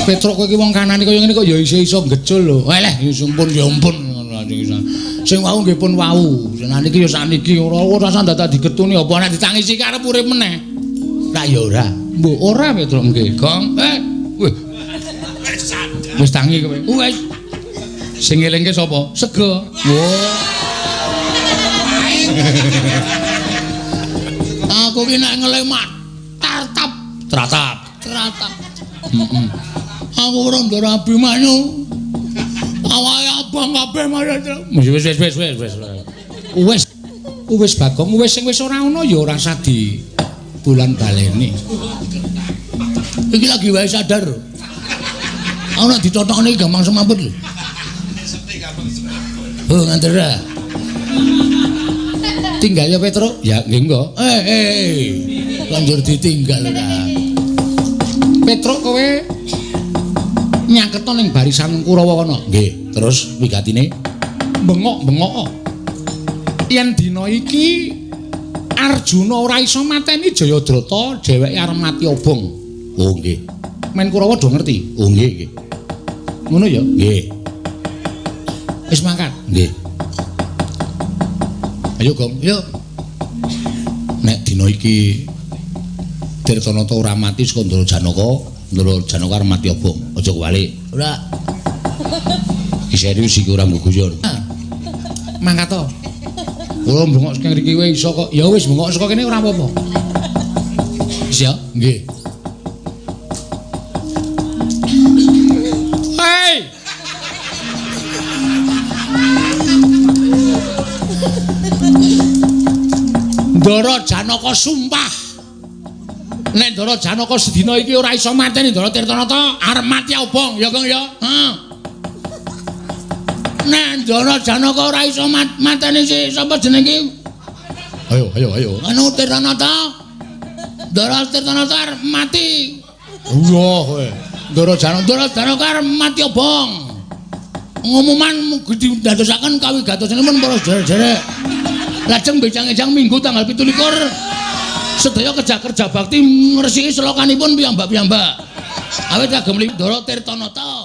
Petruk kowe iki wong kanan kaya ngene kok ya iso ngecul lho. Eleh ya sumpun ya ampun sing wau nggih pun wau. Senaniki ya sakniki ora sandadak digetuni apa nek ditangisi karep urip meneh. Lah ya ora. Mbok ora Petruk nggih, Gong. Wis tangi kowe. Wis. Sing ngelingke sapa? Sego. Aku ki nek ngelemat tratap. Aku ora ndarabi manyu. Awake abang kabeh marang. Wis Bagong, wis sing wis ora ana ya ora usah di bulan baleni. Iki lagi wae sadar. Ana ditotokne gampang semaput lho. Oh, ngantera. Tinggal ya Petruk? Ya nggih engko. Lanjur ditinggal ora. Petruk kowe nyangketno ning barisan Kurawa kono. Nggih, terus wigatine bengok-bengok. Yen dina iki Arjuna ora iso mateni Jayadrata, dheweke arep mati obong. Oh nggih. Men Kurawa do ngerti? Oh nggih, nggih. Ngono ya? Nggih. Wis mangkat? Nggih. Ayo Gong, yuk. Nek dina iki Tirtanata ora mati saka Ndara Janaka arep mati obong. Aja kewalik. Ora. Iki serius iki ora guyon. Mangkat to. Kula mbengok saka mriki wae iso kok. Ya wis mbengok saka kene ora apa-apa. Siap? Nggih. Hei! Ndara Janaka sumpah. Nek Ndara Janaka sedina iki ora iso mateni Ndara Tirtanata arep mati obong ya Kang ya. Nek Ndara Janaka ora iso mateni sapa jeneng iki? Ayo. Anu Tirtanata. Ndara Tirtanata arep mati. Iya kowe. Ndara Janaka arep mati obong. Ngumuman didadosaken kawigatosipun para sedherek. Lajeng bejang-ejang Minggu tanggal 17 sedaya kerja bakti ngresiki selokanipun piyambak-piyambak. Awit kagem Ndara Tirtanata